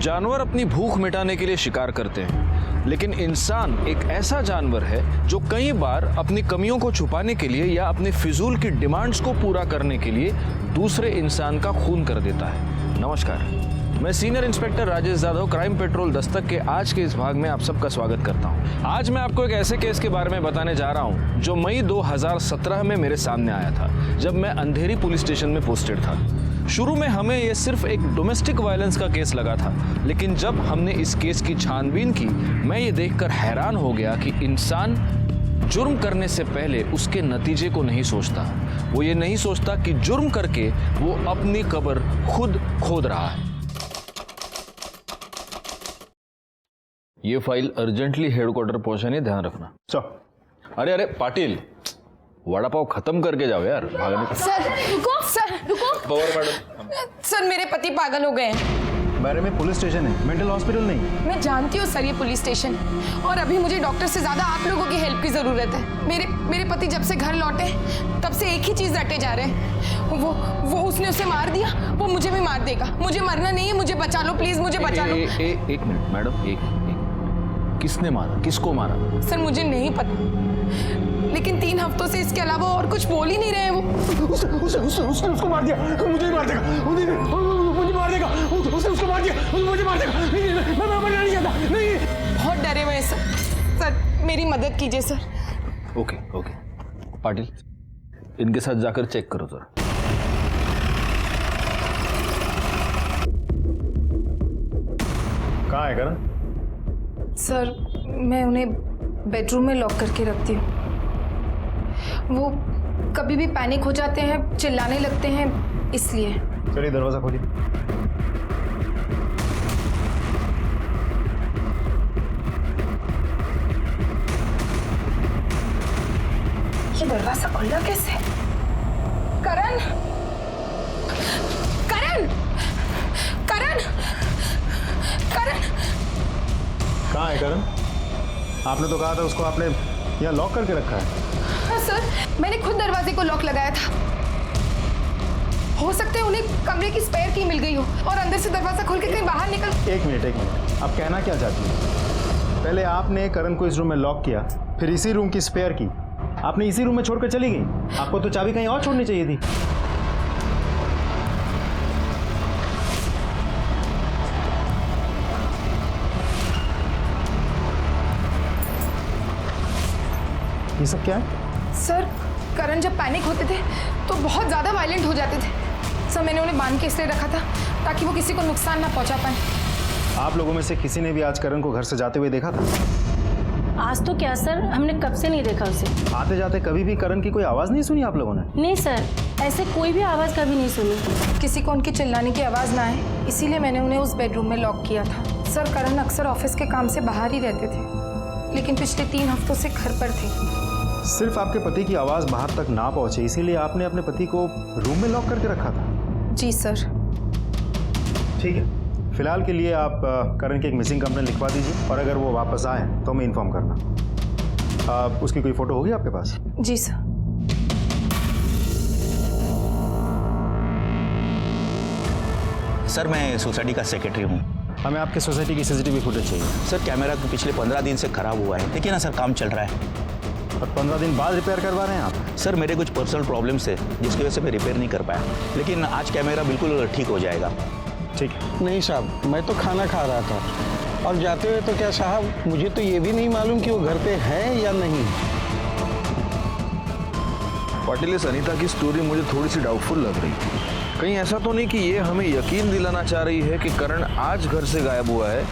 जानवर अपनी भूख मिटाने के लिए शिकार करते हैं, लेकिन इंसान एक ऐसा जानवर है जो कई बार अपनी कमियों को छुपाने के लिए या अपने फिजूल की डिमांड्स को पूरा करने के लिए दूसरे इंसान का खून कर देता है। नमस्कार, मैं senior inspector Rajesh Jadhav, crime petrol Dastak के आज के इस भाग में आप सबका स्वागत करता हूं। आज मैं आपको एक ऐसे केस के बारे में बताने जा रहा हूं जो मई 2017 में मेरे सामने आया था, जब मैं अंधेरी पुलिस स्टेशन में पोस्टेड था। शुरू में हमें यह सिर्फ एक डोमेस्टिक वायलेंस का केस लगा था, लेकिन जब हमने इस केस की छानबीन की, मैं ये देखकर हैरान हो गया कि इंसान जुर्म करने से पहले उसके नतीजे को नहीं सोचता। वो ये नहीं सोचता कि जुर्म करके वो अपनी कब्र खुद खोद रहा है। ये फाइल अर्जेंटली हेडक्वार्टर पहुंचाने ध्यान रखना। अरे अरे पाटिल, वड़ा पाव खत्म करके जाओ यार, भागने। सर रुको पवार मैडम। सर, मेरे पति पागल हो गए हैं। बारे में पुलिस स्टेशन है, मेंटल हॉस्पिटल नहीं। मैं जानती हूँ सर, ये पुलिस स्टेशन, और अभी मुझे डॉक्टर से ज्यादा आप लोगों की हेल्प की जरूरत है। मेरे पति जब से घर लौटे तब से एक ही चीज रटे जा रहे हैं, वो उसने उसे मार दिया, वो मुझे भी मार देगा। मुझे मरना नहीं है, मुझे बचा लो प्लीज, मुझे बचा लो। एक मिनट मैडम, एक किसने मारा, किसको मारा? सर मुझे नहीं पता, लेकिन 3 हफ्तों से इसके अलावा और कुछ बोल ही नहीं रहे हैं वो। उसने उसको मार दिया, मुझे मार देगा, मुझे मार देगा, उसने उसको मार दिया, मुझे मार देगा। नहीं, मैं मरना नहीं चाहता, नहीं। बहुत डरे हुए हैं सर, मेरी मदद कीजिए सर। ओके पाटिल, इनके साथ जाकर चेक करो जरा। कहाँ है करण? सर मैं उन्हें बेडरूम में लॉक करके रखती हूँ। वो कभी भी पैनिक हो जाते हैं, चिल्लाने लगते हैं, इसलिए। चलिए दरवाजा खोलिए। ये दरवाजा खुला कैसे? करण, करण, करण, करण। कहाँ है करण? आपने तो कहा था उसको आपने यहाँ लॉक करके रखा है। हाँ सर, मैंने खुद दरवाजे को लॉक लगाया था। हो सकता है उन्हें कमरे की स्पेयर की मिल गई हो और अंदर से दरवाजा खोल के कहीं बाहर निकल। एक मिनट, आप कहना क्या चाहती हैं? पहले आपने करण को इस रूम में लॉक किया, फिर इसी रूम की स्पेयर की आपने इसी रूम में छोड़कर चली गई। आपको तो चाबी कहीं और छोड़नी चाहिए थी। ये सब क्या है? सर करण जब पैनिक होते थे तो बहुत ज़्यादा वायलेंट हो जाते थे। सर मैंने उन्हें बांध के इसलिए रखा था ताकि वो किसी को नुकसान ना पहुंचा पाए। आप लोगों में से किसी ने भी आज करण को घर से जाते हुए देखा था? आज तो क्या सर, हमने कब से नहीं देखा उसे। आते जाते कभी भी करण की कोई आवाज़ नहीं सुनी आप लोगों ने? नहीं सर, ऐसे कोई भी आवाज़ कभी नहीं सुनी। किसी को उनकी चिल्लाने की आवाज़ ना आए, इसीलिए मैंने उन्हें उस बेडरूम में लॉक किया था। सर करण अक्सर ऑफिस के काम से बाहर ही रहते थे, लेकिन पिछले 3 हफ्तों से घर पर थे। सिर्फ आपके पति की आवाज़ बाहर तक ना पहुंचे इसीलिए आपने अपने पति को रूम में लॉक करके रखा था? जी सर। ठीक है, फिलहाल के लिए आप करण की एक मिसिंग कंप्लेंट लिखवा दीजिए, और अगर वो वापस आए तो हमें इन्फॉर्म करना। उसकी कोई फोटो होगी आपके पास? जी सर। सर मैं सोसाइटी का सेक्रेटरी हूँ। हमें आपके सोसाइटी की सीसीटीवी फुटेज चाहिए। सर कैमरा तो पिछले 15 दिन से खराब हुआ है। देखिए ना सर, काम चल रहा है। और 15 दिन बाद रिपेयर करवा रहे हैं आप? सर मेरे कुछ पर्सनल प्रॉब्लम्स है जिसकी वजह से मैं रिपेयर नहीं कर पाया, लेकिन आज कैमरा बिल्कुल ठीक हो जाएगा। ठीक है। नहीं साहब, मैं तो खाना खा रहा था और जाते हुए तो क्या साहब, मुझे तो ये भी नहीं मालूम कि वो घर पे है या नहीं। पाटिल, इस अनीता की स्टोरी मुझे थोड़ी सी डाउटफुल लग रही है। कहीं ऐसा तो नहीं कि ये हमें यकीन दिलाना चाह रही है कि करण आज घर से गायब हुआ है,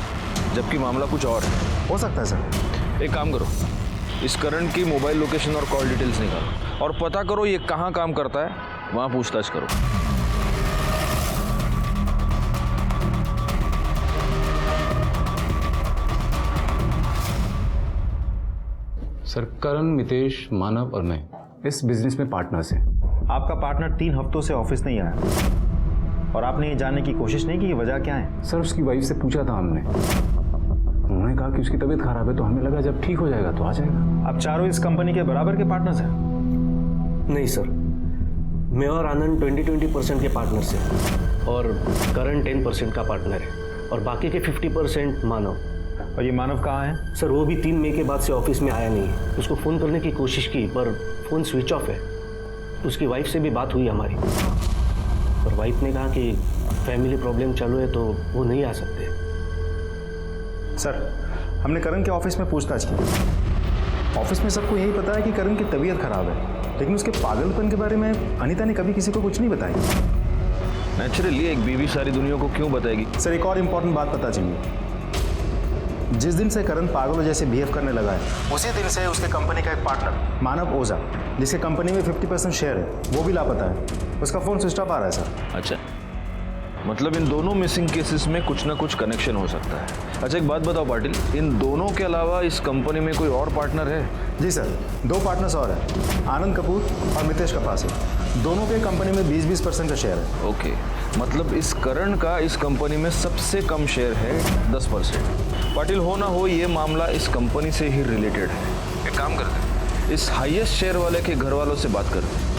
जबकि मामला कुछ और है? हो सकता है सर। एक काम करो, इस करण की मोबाइल लोकेशन और कॉल डिटेल्स निकालो और पता करो ये कहाँ काम करता है, वहाँ पूछताछ करो। सर करण, मितेश, मानव और मैं इस बिजनेस में पार्टनर्स हैं। आपका पार्टनर 3 हफ्तों से ऑफिस नहीं आया और आपने ये जानने की कोशिश नहीं की कि वजह क्या है? सर उसकी वाइफ से पूछा था हमने, उन्होंने कहा कि उसकी तबीयत खराब है, तो हमें लगा जब ठीक हो जाएगा तो आ जाएगा। आप चारों इस कंपनी के बराबर के पार्टनर्स हैं? नहीं सर, मैं और आनंद 20-20% के पार्टनर्स हैं और करण 10% का पार्टनर है। और बाकी के 50% मानव। और ये मानव कहाँ है? सर वो भी 3 मई के बाद से ऑफिस में आया नहीं। उसको फ़ोन करने की कोशिश की पर फ़ोन स्विच ऑफ है। उसकी वाइफ से भी बात हुई हमारी, पर वाइफ ने कहा कि फैमिली प्रॉब्लम चालू है तो वो नहीं आ सकते। सर, हमने करण के ऑफिस में पूछताछ की। ऑफिस में सबको यही पता है कि करण की तबीयत खराब है, लेकिन उसके पागलपन के बारे में अनीता ने कभी किसी को कुछ नहीं बताया। नेचुरली एक बीवी सारी दुनिया को क्यों बताएगी? सर, एक और इम्पोर्टेंट बात पता चली। जिस दिन से करण पागलों जैसे बिहेव करने लगा है, उसी दिन से उसके कंपनी का एक पार्टनर मानव ओझा, जिसके कंपनी में 50% शेयर है, वो भी लापता है। उसका फ़ोन स्विच ऑफ आ रहा है सर। अच्छा, मतलब इन दोनों मिसिंग केसेस में कुछ ना कुछ कनेक्शन हो सकता है। अच्छा एक बात बताओ पाटिल, इन दोनों के अलावा इस कंपनी में कोई और पार्टनर है? जी सर, 2 पार्टनर्स और हैं, आनंद कपूर और मितेश कपासे। दोनों के कंपनी में 20-20% का शेयर है। ओके, मतलब इस करण का इस कंपनी में सबसे कम शेयर है 10%। पाटिल, हो ना हो ये मामला इस कंपनी से ही रिलेटेड है। एक काम करते हैं, इस हाईएस्ट शेयर वाले के घर वालों से बात करते हैं।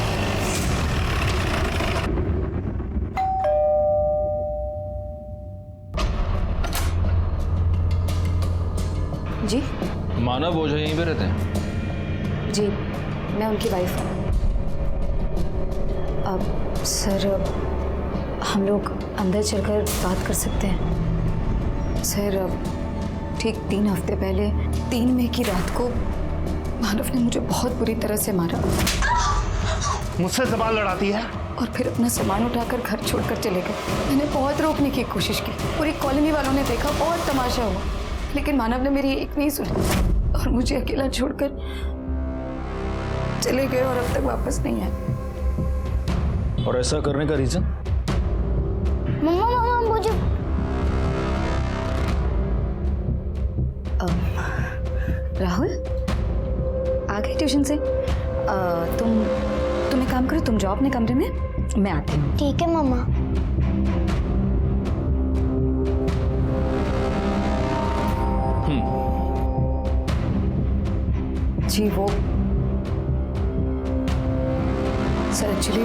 जी मानव ओझा यहीं पे रहते हैं? जी, मैं उनकी वाइफ हूँ। अब सर, हम लोग अंदर चलकर बात कर सकते हैं? सर, ठीक 3 हफ्ते पहले 3 मई की रात को मानव ने मुझे बहुत बुरी तरह से मारा। मुझसे सवाल लड़ाती है? और फिर अपना सामान उठाकर घर छोड़कर चले गए। मैंने बहुत रोकने की कोशिश की, पूरी कॉलोनी वालों ने देखा, बहुत तमाशा हुआ, लेकिन मानव ने मेरी एक नहीं सुनी और मुझे अकेला छोड़कर चले गए और अब तक वापस नहीं आए। और ऐसा करने का रीजन? मम्मा मुझे राहुल आ गए ट्यूशन से? तुम एक काम करो, तुम जाओ अपने कमरे में, मैं आती हूँ। ठीक है मम्मा। जी वो सर, एक्चुअली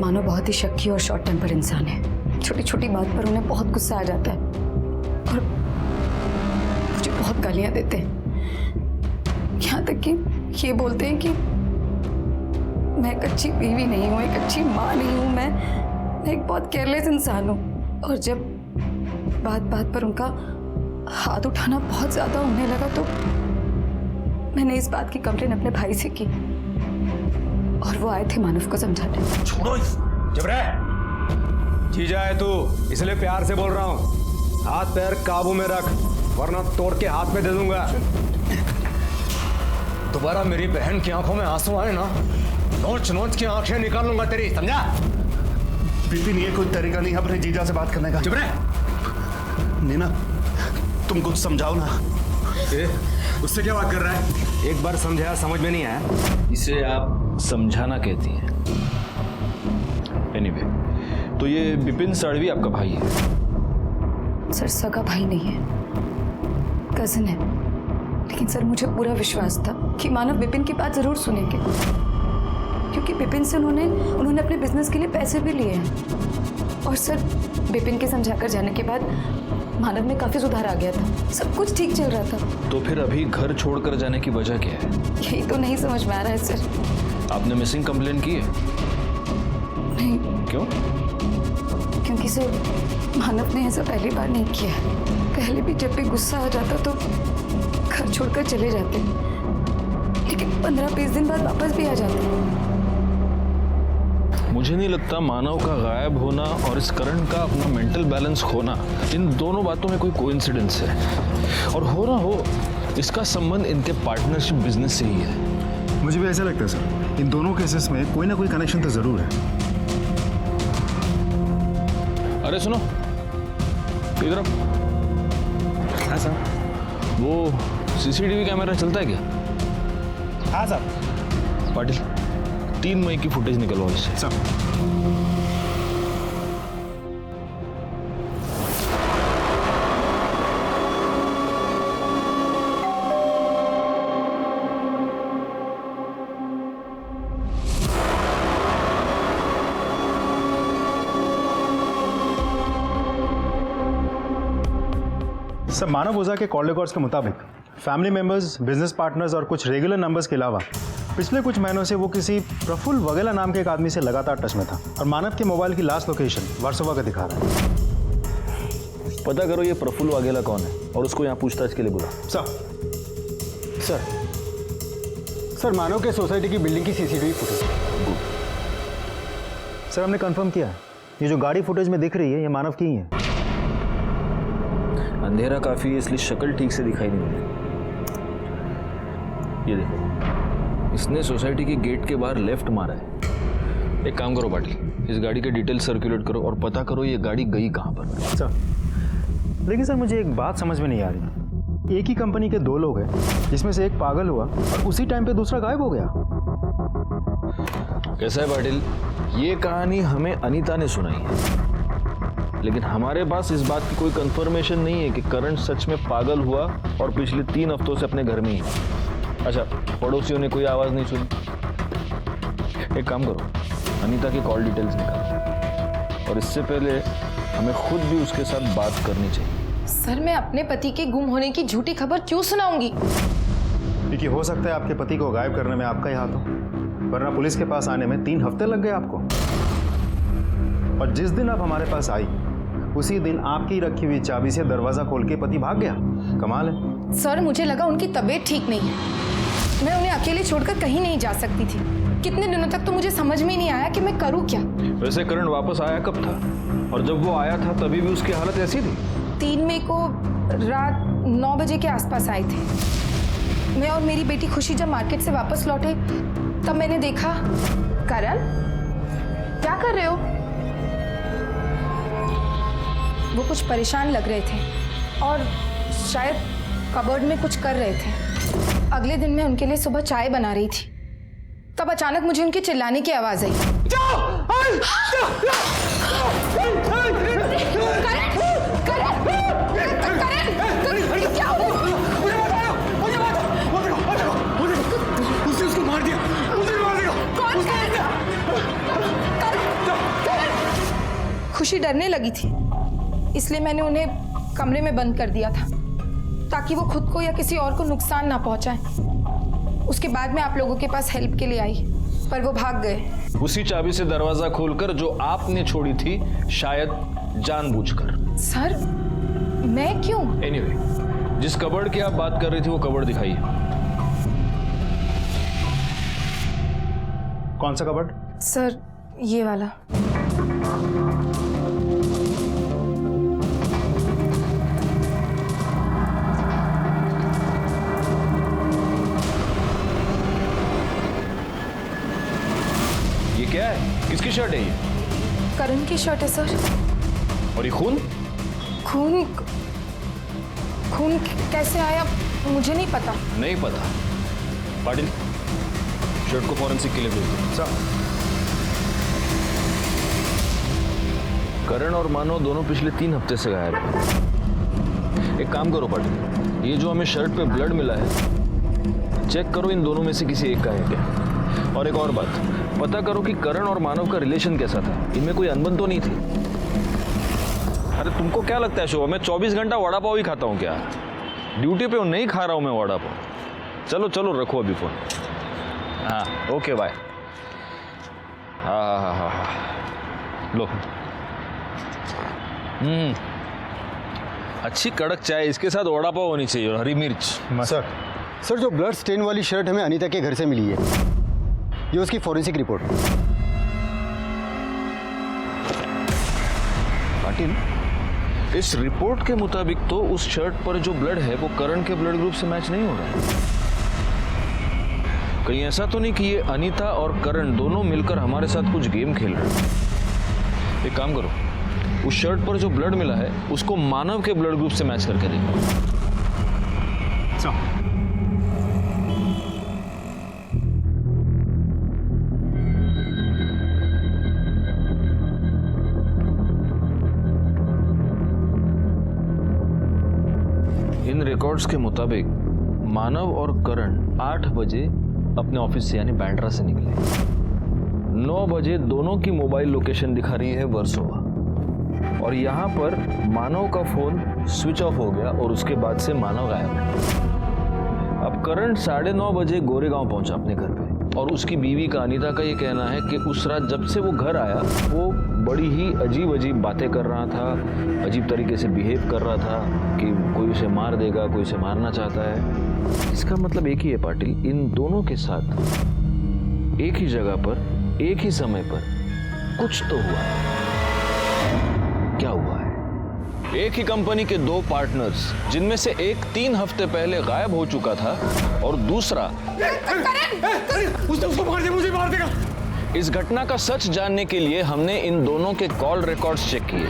मानो बहुत ही शक्की और शॉर्ट टेम्पर इंसान है। छोटी छोटी बात पर उन्हें बहुत गुस्सा आ जाता है और मुझे बहुत गालियां देते हैं। यहाँ तक कि ये बोलते हैं कि मैं एक अच्छी बीवी नहीं हूँ, एक अच्छी माँ नहीं हूँ, मैं एक बहुत केयरलेस इंसान हूँ। और जब बात बात पर उनका हाथ उठाना बहुत ज़्यादा होने लगा तो मैंने इस बात की कंप्लेन अपने भाई से की और वो आए थे मानव को समझाने। छोड़ो जबरे, जीजा है तू, इसलिए प्यार से बोल रहा हूँ। हाथ पैर काबू में रख, वरना तोड़ के हाथ में दे दूंगा। दोबारा मेरी बहन की आंखों में आंसू आए ना, नोच नोच के आंखें निकाल लूंगा तेरी, समझा? बिपिन, ये कोई तरीका नहीं अपने जीजा से बात करने का। जबरे, नीना, तुम कुछ समझाओ ना। उससे क्या बात कर रहा है? एक बार समझाया, समझ में नहीं आया। इसे आप समझाना कहती हैं। एनीवे, तो ये बिपिन साड़वी आपका भाई है? सर, सगा भाई नहीं है, कजिन है। लेकिन सर, मुझे पूरा विश्वास था कि मानव बिपिन की बात जरूर सुनेंगे, क्योंकि बिपिन से उन्होंने अपने बिजनेस के लिए पैसे भी लिए हैं। और सर, बिपिन के समझाकर जाने के बाद मानव में काफी सुधार आ गया था, सब कुछ ठीक चल रहा था। तो फिर अभी घर छोड़कर जाने की वजह क्या है? यही तो नहीं समझ में आ रहा है सर। आपने मिसिंग कंप्लेन की है? नहीं। क्यों? क्योंकि सर, मानव ने ऐसा पहली बार नहीं किया है। पहले भी जब भी गुस्सा आ जाता तो घर छोड़कर चले जाते, लेकिन 15-20 दिन बाद वापस भी आ जाते। मुझे नहीं लगता मानव का गायब होना और इस करण का अपना मेंटल बैलेंस खोना, इन दोनों बातों में कोई कोइंसिडेंस है। और हो ना हो, इसका संबंध इनके पार्टनरशिप बिजनेस से ही है। मुझे भी ऐसा लगता है सर, इन दोनों केसेस में कोई ना कोई कनेक्शन तो जरूर है। अरे सुनो, इधर हाँ सर। वो सीसीटीवी कैमरा चलता है क्या? हाँ सर। पाटिल, 3 मई की फुटेज निकलवाओ इससे। सर। सर, मानव ओझा के कॉल रिकॉर्ड्स के मुताबिक फैमिली मेंबर्स, बिजनेस पार्टनर्स और कुछ रेगुलर नंबर्स के अलावा पिछले कुछ महीनों से वो किसी प्रफुल्ल वगेला नाम के एक आदमी से लगातार टच में था और मानव के मोबाइल की लास्ट लोकेशन वार्सोवा का दिखा रहा है। पता करो ये प्रफुल्ल वाघेला कौन है और उसको यहाँ पूछताछ के लिए बुला। सर मानव के सोसाइटी की बिल्डिंग की सीसीटीवी फुटेज। सर, हमने कंफर्म किया है, ये जो गाड़ी फुटेज में दिख रही है ये मानव की ही है। अंधेरा काफी है इसलिए शक्ल ठीक से दिखाई नहीं मिली। ये देखो, इसने सोसाइटी के गेट के बाहर लेफ्ट मारा है। एक काम करो पाटिल, इस गाड़ी के डिटेल सर्कुलेट करो और पता करो ये गाड़ी गई कहाँ पर। सर, लेकिन सर मुझे एक बात समझ में नहीं आ रही। एक ही कंपनी के 2 लोग हैं जिसमें से एक पागल हुआ और उसी टाइम पे दूसरा गायब हो गया। कैसा है पाटिल, ये कहानी हमें अनीता ने सुनाई है, लेकिन हमारे पास इस बात की कोई कंफर्मेशन नहीं है कि करण सच में पागल हुआ और पिछले 3 हफ्तों से अपने घर में ही है। अच्छा, पड़ोसियों ने कोई आवाज नहीं सुनी? एक काम करो, अनीता की कॉल डिटेल्स निकालो और इससे पहले हमें खुद भी उसके साथ बात करनी चाहिए। सर, मैं अपने पति के गुम होने की झूठी खबर क्यों सुनाऊंगी? क्योंकि हो सकता है आपके पति को गायब करने में आपका ही हाथ हो, वरना पुलिस के पास आने में 3 हफ्ते लग गए आपको। और जिस दिन आप हमारे पास आई उसी दिन आपकी रखी हुई चाबी से दरवाजा खोल के पति भाग गया। कमाल है। सर, मुझे लगा उनकी तबीयत ठीक नहीं है, मैं उन्हें अकेले छोड़कर कहीं नहीं जा सकती थी। कितने दिनों तक तो मुझे समझ में ही नहीं आया कि मैं करूँ क्या। वैसे करण वापस आया कब था? और जब वो आया था तभी भी उसकी हालत ऐसी थी? 3 मई को रात 9 बजे के आसपास आए थे। मैं और मेरी बेटी खुशी जब मार्केट से वापस लौटे तब मैंने देखा। करण, क्या कर रहे हो? वो कुछ परेशान लग रहे थे और शायद कबर्ड में कुछ कर रहे थे। अगले दिन मैं उनके लिए सुबह चाय बना रही थी, तब अचानक मुझे उनके चिल्लाने की आवाज आई। उसको मार दिया, खुशी डरने लगी थी, इसलिए मैंने उन्हें कमरे में बंद कर दिया था ताकि वो खुद को या किसी और को नुकसान ना पहुंचाए। उसके बाद मैं आप लोगों के पास हेल्प के लिए आई, पर वो भाग गए। उसी चाबी से दरवाजा खोलकर जो आपने छोड़ी थी, शायद जानबूझकर। सर, मैं क्यों? एनीवे, जिस कबर्ड की आप बात कर रही थी वो कबर्ड दिखाइए। कौन सा कबर्ड? सर, ये वाला। ये क्या है? किसकी शर्ट है ये? करण की शर्ट है सर। और ये खून? खून खून कैसे आया मुझे नहीं पता। नहीं पता? पाटिल, शर्ट को फॉरेंसिक के लिए भेज दो। सर, करण और मानव दोनों पिछले 3 हफ्ते से गायब हैं। एक काम करो पाटिल, ये जो हमें शर्ट पे ब्लड मिला है, चेक करो इन दोनों में से किसी एक का है क्या। और एक और बात, पता करो कि करण और मानव का रिलेशन कैसा था, इनमें कोई अनबन तो नहीं थी। अरे तुमको क्या लगता है शोभा, मैं 24 घंटा वड़ा पाव ही खाता हूँ क्या? ड्यूटी पे नहीं खा रहा हूँ मैं वड़ा पाव। चलो चलो रखो अभी फोन। हाँ ओके बाय। हाँ लो। अच्छी कड़क चाय, इसके साथ वड़ा पाव होनी चाहिए और हरी मिर्च। सर जो ब्लड स्टेन वाली शर्ट हमें अनीता के घर से मिली है, ये उसकी फॉरेंसिक रिपोर्ट। पाटिल, इस रिपोर्ट के मुताबिक तो उस शर्ट पर जो ब्लड है वो करण के ब्लड ग्रुप से मैच नहीं हो रहा है। कहीं ऐसा तो नहीं कि ये अनीता और करण दोनों मिलकर हमारे साथ कुछ गेम खेल रहे हैं? एक काम करो, उस शर्ट पर जो ब्लड मिला है उसको मानव के ब्लड ग्रुप से मैच करके देखो। इन रिकॉर्ड्स के मुताबिक मानव और करण 8 बजे अपने ऑफिस से यानी बैंड्रा से निकले। 9 बजे दोनों की मोबाइल लोकेशन दिखा रही है वर्सोवा और यहाँ पर मानव का फोन स्विच ऑफ हो गया और उसके बाद से मानव गायब है। अब करण 9:30 बजे गोरेगांव पहुंचा अपने घर पे और उसकी बीवी का अनीता का ये कहना है कि उस रात जब से वो घर आया वो बड़ी ही अजीब अजीब बातें कर रहा था, अजीब तरीके से बिहेव कर रहा था कि कोई उसे मार देगा, कोई उसे मारना चाहता है। इसका मतलब एक ही है पाटिल, इन दोनों के साथ एक ही जगह पर एक ही समय पर कुछ तो हुआ। क्या हुआ है? एक ही कंपनी के दो पार्टनर्स, जिनमें से एक 3 हफ्ते पहले गायब हो चुका था और दूसरा उसको मार दे, मुझे मार देगा। इस घटना का सच जानने के लिए हमने इन दोनों के कॉल रिकॉर्ड्स चेक किए,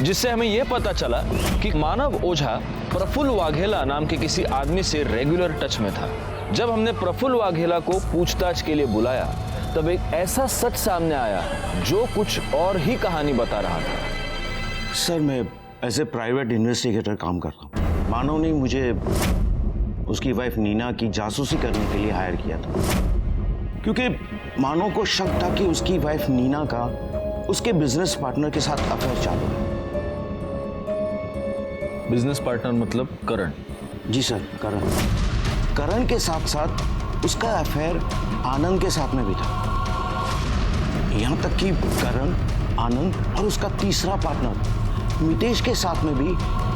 जिससे हमें यह पता चला कि मानव ओझा प्रफुल्ल वाघेला नाम के किसी आदमी से रेगुलर टच में था। जब हमने प्रफुल्ल वाघेला को पूछताछ के लिए बुलाया तब एक ऐसा सच सामने आया जो कुछ और ही कहानी बता रहा था। सर, मैं एज ए प्राइवेट इन्वेस्टिगेटर काम कर रहा हूँ। मानव ने मुझे उसकी वाइफ नीना की जासूसी करने के लिए हायर किया था, क्योंकि मानव को शक था कि उसकी वाइफ नीना का उसके बिजनेस पार्टनर के साथ अफेयर चालू है। बिजनेस पार्टनर मतलब करण? जी सर, करण के साथ साथ उसका अफेयर आनंद के साथ में भी था। यहाँ तक कि करण, आनंद और उसका तीसरा पार्टनर मितेश के साथ में भी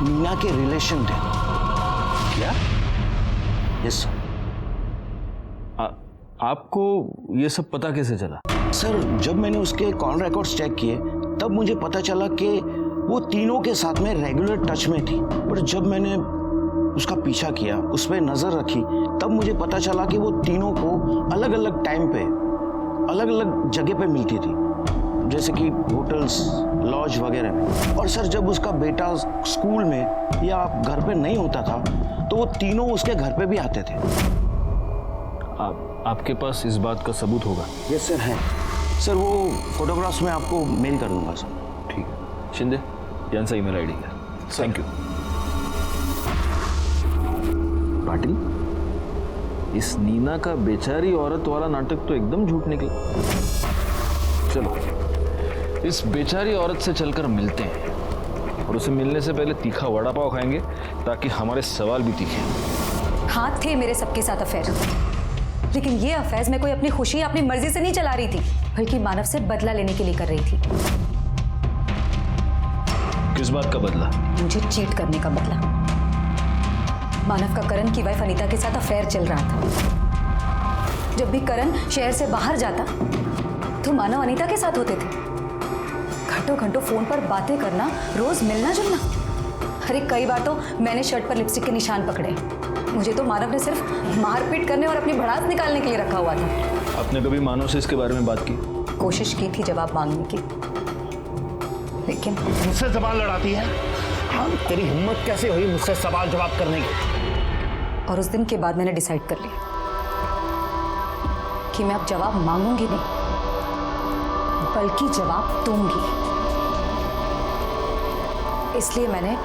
मीना के रिलेशन थे। क्या? Yes sir. आपको ये सब पता कैसे चला? सर, जब मैंने उसके कॉल रिकॉर्ड्स चेक किए तब मुझे पता चला कि वो तीनों के साथ में रेगुलर टच में थी। पर जब मैंने उसका पीछा किया, उस पर नजर रखी, तब मुझे पता चला कि वो तीनों को अलग अलग टाइम पे अलग अलग जगह पे मिलती थी, जैसे कि होटल्स, लॉज वगैरह में। और सर, जब उसका बेटा स्कूल में या घर पे नहीं होता था तो वो तीनों उसके घर पे भी आते थे। आपके पास इस बात का सबूत होगा? यस सर, है सर। वो फोटोग्राफ्स मैं आपको मेल कर दूंगा सर। ठीक है शिंदे, यांचा ईमेल आईडी है। Thank you. पाटिल, इस नीना का बेचारी औरत वाला नाटक तो एकदम झूठ निकला। चलो इस बेचारी औरत से चलकर मिलते हैं और उसे मिलने से पहले तीखा वड़ा पाव खाएंगे ताकि हमारे सवाल भी तीखे। हाँ, थे मेरे सबके साथ अफेयर, लेकिन ये अफेयर्स मैं कोई अपनी खुशी, अपनी मर्जी से नहीं चला रही थी, बल्कि मानव से बदला लेने के लिए कर रही थी। किस बात का बदला? मुझे चीट करने का बदला। मानव का करण की वाइफ अनीता के साथ अफेयर चल रहा था। जब भी करण शहर से बाहर जाता तो मानव अनीता के साथ होते थे। घंटों घंटों फोन पर बातें करना, रोज मिलना जुलना। अरे कई बार तो मैंने शर्ट पर लिपस्टिक के निशान पकड़े। मुझे तो मानव ने सिर्फ मारपीट करने और अपनी भड़ास निकालने के लिए रखा हुआ था। आपने कभी मानव से इसके बारे में बात की? कोशिश की थी जवाब मांगने की, लेकिन मुझसे सवाल लड़ाती है? हाँ, तेरी हिम्मत कैसे हुई मुझसे सवाल जवाब करने की? और उस दिन के बाद मैंने डिसाइड कर लिया कि मैं अब जवाब मांगूंगी नहीं, बल्कि जवाब दूंगी। इसलिए मैंने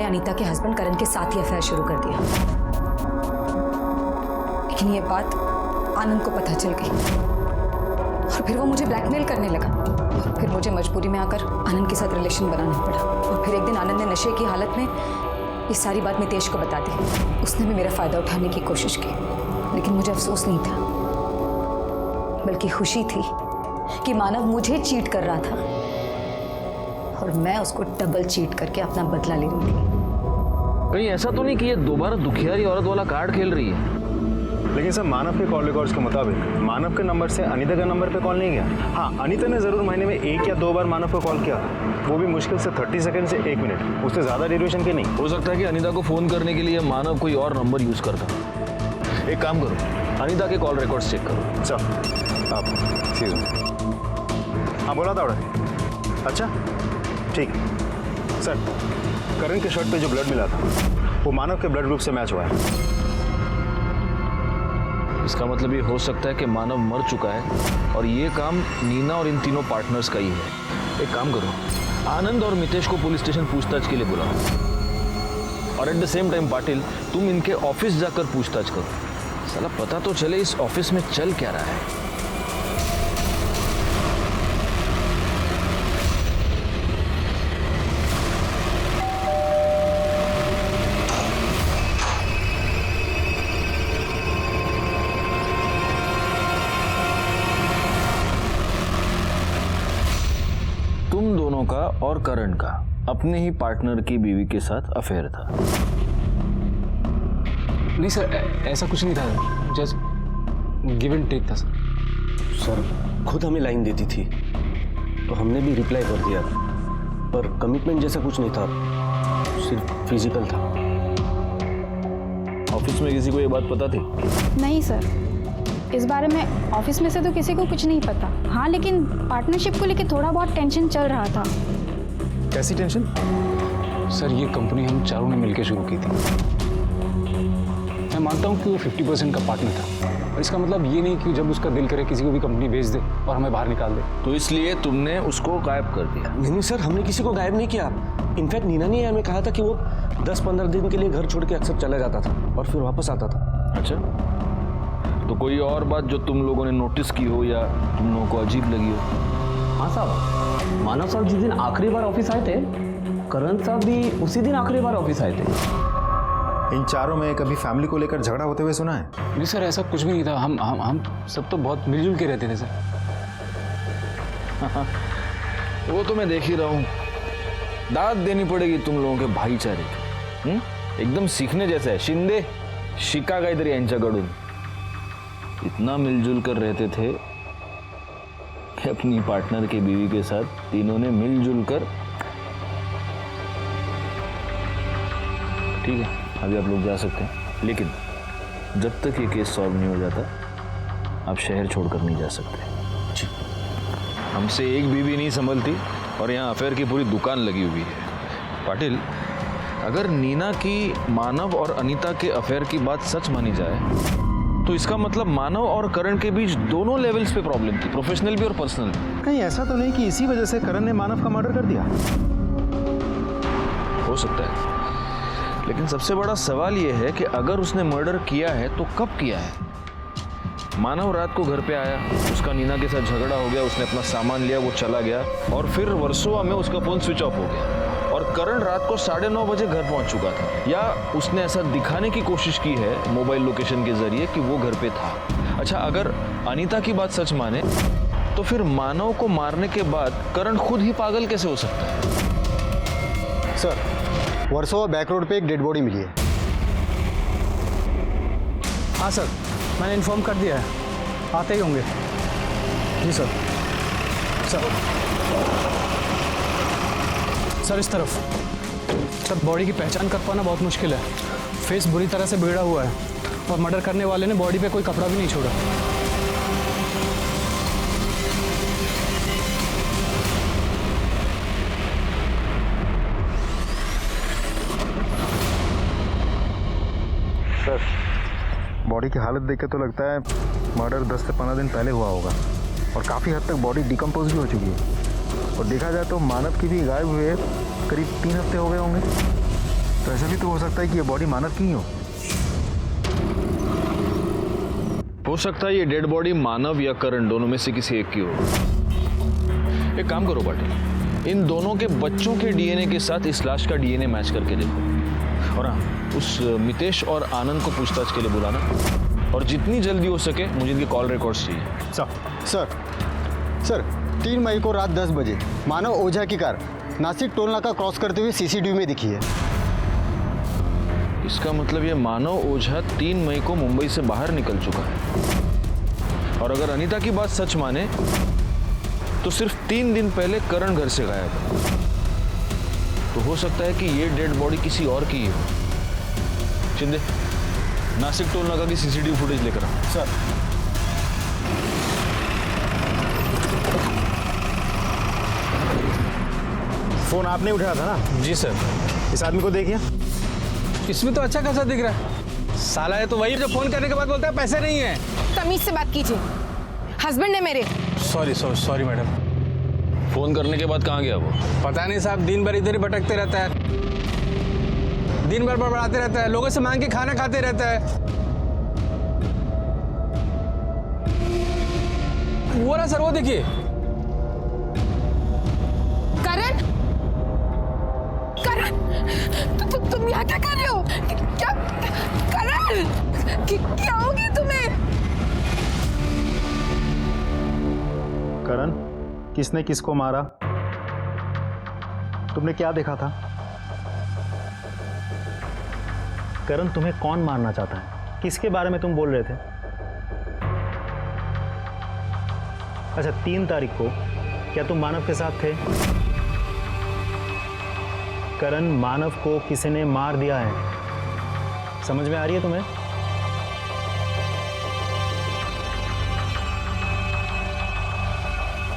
अनीता के हस्बैंड करण के साथ ही अफेयर शुरू कर दिया। लेकिन ये बात आनंद को पता चल गई और फिर वो मुझे ब्लैकमेल करने लगा। और फिर मुझे मजबूरी में आकर आनंद के साथ रिलेशन बनाना पड़ा। और फिर एक दिन आनंद ने नशे की हालत में ये सारी बात मितेश को बता दी। उसने भी मेरा फायदा उठाने की कोशिश की, लेकिन मुझे अफसोस नहीं था, बल्कि खुशी थी कि मानव मुझे चीट कर रहा था और मैं उसको डबल चीट करके अपना बदला ले रही थी। कहीं ऐसा तो नहीं कि ये दोबारा दुखियारी औरत वाला कार्ड खेल रही है? लेकिन सर, मानव के कॉल रिकॉर्ड्स के मुताबिक मानव के नंबर से अनीता के नंबर पे कॉल नहीं गया। हाँ, अनीता ने ज़रूर महीने में 1 या 2 बार मानव को कॉल किया, वो भी मुश्किल से 30 सेकंड से 1 मिनट, उससे ज़्यादा ड्यूरेशन के नहीं। हो सकता है कि अनीता को फ़ोन करने के लिए मानव कोई और नंबर यूज़ करता। एक काम करो, अनीता के कॉल रिकॉर्ड्स चेक करो। सर आप सीज हाँ बोला था। अच्छा ठीक सर, करण के शर्ट पे जो ब्लड मिला था वो मानव के ब्लड ग्रुप से मैच हुआ है। इसका मतलब ये हो सकता है कि मानव मर चुका है और ये काम नीना और इन तीनों पार्टनर्स का ही है। एक काम करो, आनंद और मितेश को पुलिस स्टेशन पूछताछ के लिए बुलाओ और at the same time Patil, तुम इनके ऑफिस जाकर पूछताछ करो। साला पता तो चले इस ऑफिस में चल क्या रहा है। मानव का और करण का अपने ही पार्टनर की बीवी के साथ अफेयर था। नहीं सर, ऐसा कुछ नहीं था, जस्ट गिव एंड टेक था सर। सर खुद हमें लाइन देती थी तो हमने भी रिप्लाई कर दिया, पर कमिटमेंट जैसा कुछ नहीं था, सिर्फ फिजिकल था। ऑफिस में किसी को ये बात पता थी? नहीं सर, इस बारे में ऑफिस में से तो किसी को कुछ नहीं पता। हाँ, लेकिन पार्टनरशिप को लेकर थोड़ा बहुत टेंशन चल रहा था। कैसी टेंशन? सर ये कंपनी हम चारों ने मिलकर शुरू की थी। मैं मानता हूँ कि वो 50% का पार्टनर था, और इसका मतलब ये नहीं कि जब उसका दिल करे किसी को भी कंपनी बेच दे और हमें बाहर निकाल दे। तो इसलिए तुमने उसको गायब कर दिया? नहीं सर, हमने किसी को गायब नहीं किया। इनफैक्ट नीना ने हमें कहा था कि वो 10-15 दिन के लिए घर छोड़ के अक्सर चला जाता था और फिर वापस आता था। अच्छा, तो कोई और बात जो तुम लोगों ने नोटिस की हो या तुम लोगों को अजीब लगी हो? हाँ साहब, मानव साहब जिस दिन आखिरी बार ऑफिस आए थे, करण साहब भी उसी दिन आखिरी बार ऑफिस आए थे। इन चारों में कभी फैमिली को लेकर झगड़ा होते हुए सुना है? नहीं सर, ऐसा कुछ भी नहीं था। हम सब तो बहुत मिलजुल के रहते थे सर। वो तो मैं देख ही रहा हूँ। दाद देनी पड़ेगी तुम लोगों के भाईचारे की। एकदम सीखने जैसा है। शिंदे शिका काहीतरी यांच्याकडून। इतना मिलजुल कर रहते थे कि अपनी पार्टनर की बीवी के साथ तीनों ने मिलजुल कर। ठीक है, अभी आप लोग जा सकते हैं, लेकिन जब तक ये केस सॉल्व नहीं हो जाता आप शहर छोड़कर नहीं जा सकते। जी, हमसे एक बीवी नहीं संभलती और यहाँ अफेयर की पूरी दुकान लगी हुई है। पाटिल, अगर नीना की मानव और अनीता के अफेयर की बात सच मानी जाए तो इसका मतलब मानव और करण के बीच दोनों लेवल्स पे प्रॉब्लम थी, प्रोफेशनल भी और पर्सनल भी। कहीं ऐसा तो नहीं कि इसी वजह से करण ने मानव का मर्डर कर दिया? हो सकता है, लेकिन सबसे बड़ा सवाल यह है कि अगर उसने मर्डर किया है तो कब किया है? मानव रात को घर पे आया, उसका नीना के साथ झगड़ा हो गया, उसने अपना सामान लिया, वो चला गया और फिर वर्सोवा में उसका फोन स्विच ऑफ हो गया और करण रात को 9:30 बजे घर पहुंच चुका था। या उसने ऐसा दिखाने की कोशिश की है मोबाइल लोकेशन के जरिए कि वो घर पे था। अच्छा, अगर अनीता की बात सच माने तो फिर मानव को मारने के बाद करण खुद ही पागल कैसे हो सकता है? सर, वर्सोवा बैक रोड पे एक डेड बॉडी मिली है। हाँ सर, मैंने इन्फॉर्म कर दिया है, आते ही होंगे। जी सर। सर इस तरफ। सर बॉडी की पहचान कर पाना बहुत मुश्किल है। फेस बुरी तरह से बिगड़ा हुआ है और मर्डर करने वाले ने बॉडी पे कोई कपड़ा भी नहीं छोड़ा। सर, बॉडी की हालत देख के तो लगता है मर्डर 10 से 15 दिन पहले हुआ होगा और काफ़ी हद तक बॉडी डिकम्पोज भी हो चुकी है। और देखा जाए तो मानव की भी गायब हुए करीब 3 हफ्ते हो गए होंगे। तो ऐसा भी तो हो सकता है कि ये बॉडी मानव की ही हो सकता है ये डेड बॉडी मानव या करण दोनों में से किसी एक की हो। एक काम करो पाटिल, इन दोनों के बच्चों के डीएनए के साथ इस लाश का डीएनए मैच करके देखो। और हाँ, उस मितेश और आनंद को पूछताछ के लिए बुलाना और जितनी जल्दी हो सके मुझे इनके कॉल रिकॉर्ड्स चाहिए। सर 3 मई को रात 10 बजे मानव ओझा की कार नासिक टोल नाका क्रॉस करते हुए सीसीटीवी में दिखी है। इसका मतलब ये मानव ओझा 3 मई को मुंबई से बाहर निकल चुका है। और अगर अनीता की बात सच माने तो सिर्फ 3 दिन पहले करण घर से गायब है। तो हो सकता है कि ये डेड बॉडी किसी और की हो। शिंदे, नासिक टोल नाका की सीसीटीवी फुटेज लेकर आओ। सर। फोन आपने उठाया था ना? जी सर। इस आदमी को देखिए। इसमें तो अच्छा खासा दिख रहा है। साला है तो वही जो फोन करने के बाद बोलता है पैसे नहीं है। तमीज से बात कीजिए, हस्बैंड है मेरे। Sorry madam. फोन करने के बाद कहाँ गया वो? पता नहीं साहब, दिन भर इधर ही भटकते रहता है, दिन भर बड़बड़ाते रहता है, लोगों से मांग के खाना खाते रहता है। वो रहा सर, वो देखिए। करण, तुम यहाँ क्या कर रहे हो? क्या करण, क्या हो गया तुम्हें? करण, किसने किसको मारा तुमने क्या देखा था? करण तुम्हें कौन मारना चाहता है? किसके बारे में तुम बोल रहे थे? अच्छा, 3 तारीख को क्या तुम मानव के साथ थे? करण, मानव को किसी ने मार दिया है। समझ में आ रही है तुम्हें?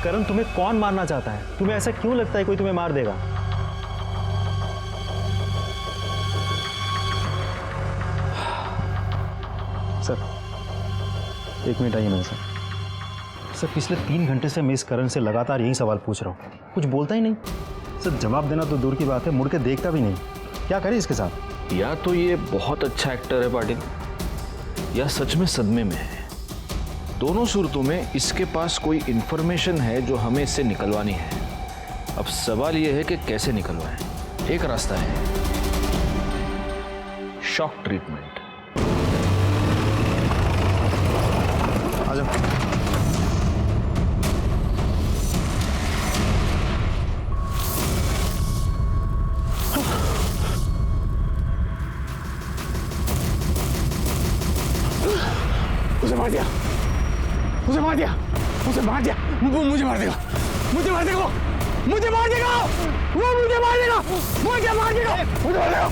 करण, तुम्हें कौन मारना चाहता है? तुम्हें ऐसा क्यों लगता है कोई तुम्हें मार देगा? सर, 1 मिनट आइए मेरे साथ। सर, पिछले 3 घंटे से मैं इस करण से लगातार यही सवाल पूछ रहा हूँ, कुछ बोलता ही नहीं। सर, जवाब देना तो दूर की बात है, मुड़ के देखता भी नहीं। क्या करें इसके साथ? या तो ये बहुत अच्छा एक्टर है पाटिल, या सच में सदमे में है। दोनों सूरतों में इसके पास कोई इंफॉर्मेशन है जो हमें इससे निकलवानी है। अब सवाल यह है कि कैसे निकलवाएं। एक रास्ता है, शॉक ट्रीटमेंट। आ जाओ। उसे मार दिया, उसे मार दिया, उसे मार दिया। वो मुझे मार देगा, मुझे मार देगा, मुझे मार देगा, वो मुझे मार देगा, मुझे मार देगा, मुझे मार देगा।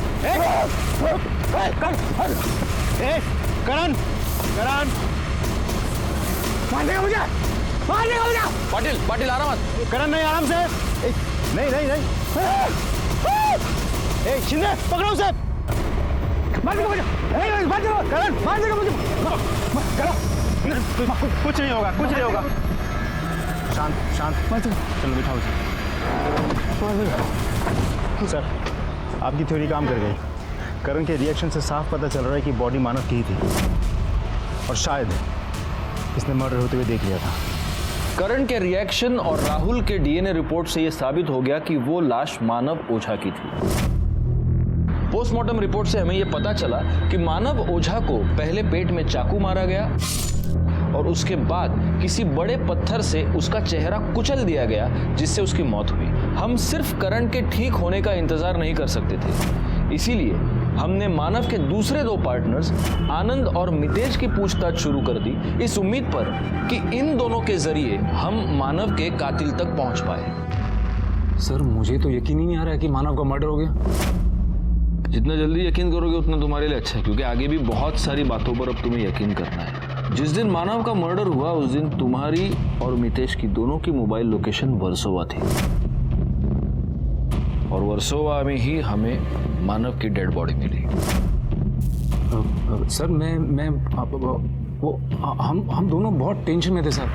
करण, करण, मार देगा मुझे, मार देगा मुझे। पाटिल, पाटिल आराम मत। करण नहीं, आराम से। नहीं नहीं नहीं, शिंदे पकड़ो उसे। मार देगा मुझे, मार देगा, करण मार देगा मुझे। कुछ नहीं होगा, कुछ नहीं होगा। शांत शांत, चलो बिठाओ उसे। सर, आपकी थ्योरी काम कर गई। करण के रिएक्शन से साफ पता चल रहा है कि बॉडी मानव की ही थी, और शायद इसने मर्डर होते हुए देख लिया था। करण के रिएक्शन और राहुल के डीएनए रिपोर्ट से यह साबित हो गया कि वो लाश मानव ओझा की थी। पोस्टमार्टम रिपोर्ट से हमें यह पता चला कि मानव ओझा को पहले पेट में चाकू मारा गया और उसके बाद किसी बड़े पत्थर से उसका चेहरा कुचल दिया गया, जिससे उसकी मौत हुई। हम सिर्फ करण के ठीक होने का इंतजार नहीं कर सकते थे, इसीलिए हमने मानव के दूसरे 2 पार्टनर्स आनंद और मितेश की पूछताछ शुरू कर दी, इस उम्मीद पर कि इन दोनों के जरिए हम मानव के कातिल तक पहुंच पाए। सर, मुझे तो यकीन ही नहीं आ रहा है कि मानव का मर्डर हो गया। जितना जल्दी यकीन करोगे उतना तुम्हारे लिए अच्छा है, क्योंकि आगे भी बहुत सारी बातों पर अब तुम्हें यकीन करना है। जिस दिन मानव का मर्डर हुआ उस दिन तुम्हारी और मितेश की दोनों की मोबाइल लोकेशन वर्सोवा थी, और वर्सोवा में ही हमें मानव की डेड बॉडी मिली। सर, हम दोनों बहुत टेंशन में थे सर,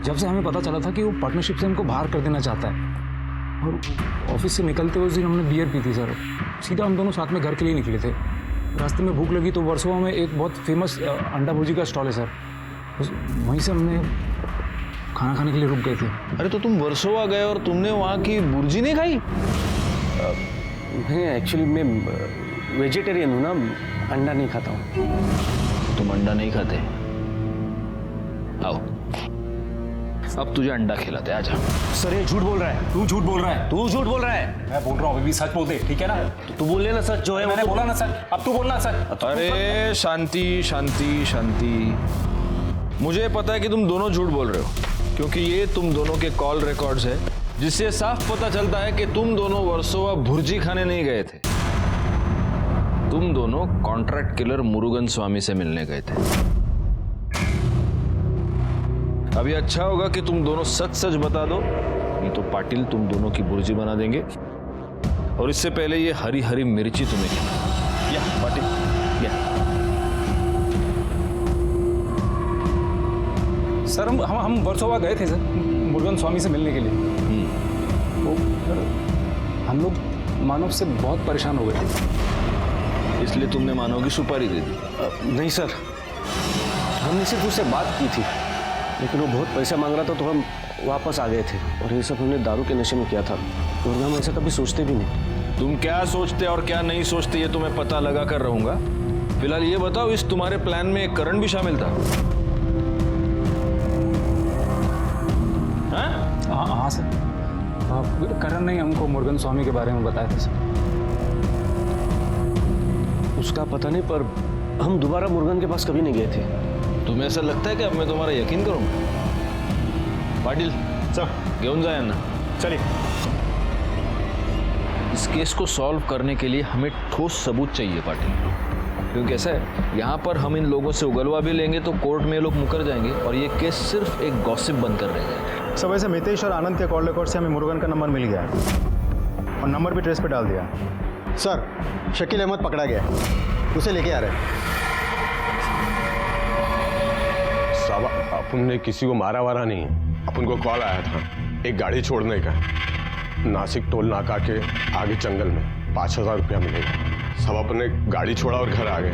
जब से हमें पता चला था कि वो पार्टनरशिप से हमको बाहर कर देना चाहता है। और ऑफिस से निकलते हुए उस दिन हमने बियर पी थी सर। सीधा हम दोनों साथ में घर के लिए निकले थे। रास्ते में भूख लगी तो वर्सोवा में एक बहुत फेमस अंडा भुर्जी का स्टॉल है सर, वहीं से हमने खाना खाने के लिए रुक गए थे। अरे तो तुम वर्सोवा गए और तुमने वहाँ की भुर्जी नहीं खाई? नहीं, एक्चुअली मैं वेजिटेरियन हूँ ना, अंडा नहीं खाता हूँ। तुम अंडा नहीं खाते? आओ, अब तुझे अंडा खिलाते, आजा। सर, ये झूठ बोल रहा है, तू झूठ बोल रहा है, तू झूठ बोल रहा है। मैं बोल रहा हूँ, अभी भी सच बोल दे, ठीक है ना? तू बोल लेना सच जो है। मैंने बोला ना सच, अब तू बोलना सच। अरे शांति शांति शांति, मुझे पता है कि तुम दोनों झूठ बोल रहे हो, क्योंकि ये तुम दोनों के कॉल रिकॉर्ड्स है, जिससे साफ पता चलता है कि तुम दोनों वर्सोवा भुर्जी खाने नहीं गए थे। तुम दोनों कॉन्ट्रैक्ट किलर मुरुगन स्वामी से मिलने गए थे। अभी अच्छा होगा कि तुम दोनों सच सच बता दो, नहीं तो पाटिल तुम दोनों की भुर्जी बना देंगे। और इससे पहले ये हरी हरी मिर्ची तुम्हें खिला। या पाटिल, या। सर, हम वर्सोवा गए थे सर, मुरुगन स्वामी से मिलने के लिए। वो हम लोग मानव से बहुत परेशान हो गए थे, इसलिए तुमने मानव की सुपारी दे दी? नहीं सर, हमने सिर्फ उससे बात की थी, लेकिन वो बहुत पैसा मांग रहा था तो हम वापस आ गए थे। और ये सब हमने दारू के नशे में किया था, और हम ऐसा कभी सोचते भी नहीं। तुम क्या सोचते और क्या नहीं सोचते ये तो मैं पता लगा कर रहूंगा। फिलहाल ये बताओ, इस तुम्हारे प्लान में करण भी शामिल था? हाँ सर, करण ने हमको मुरुगन स्वामी के बारे में बताया था सर। उसका पता नहीं, पर हम दोबारा मुरुगन के पास कभी नहीं गए थे। तुम्हें ऐसा लगता है कि अब मैं तुम्हारा यकीन करूंगा? पाटिल सर घेऊन जा यांना। चलिए। इस केस को सॉल्व करने के लिए हमें ठोस सबूत चाहिए पाटिल, क्योंकि ऐसा है यहाँ पर हम इन लोगों से उगलवा भी लेंगे तो कोर्ट में ये लोग मुकर जाएंगे और ये केस सिर्फ एक गॉसिप बनकर रह जाएगा। सब वैसे मितेश और आनंद के कॉल रिकॉर्ड से हमें मुरुगन का नंबर मिल गया है और नंबर भी ट्रेस पे डाल दिया। सर शकील अहमद पकड़ा गया, उसे लेके आ रहे हैं। साहब अपन ने किसी को मारा वारा नहीं है, अपन को कॉल आया था एक गाड़ी छोड़ने का, नासिक टोल नाका के आगे जंगल में 5,000 रुपया मिलेगा। सब अपने गाड़ी छोड़ा और घर आ गए,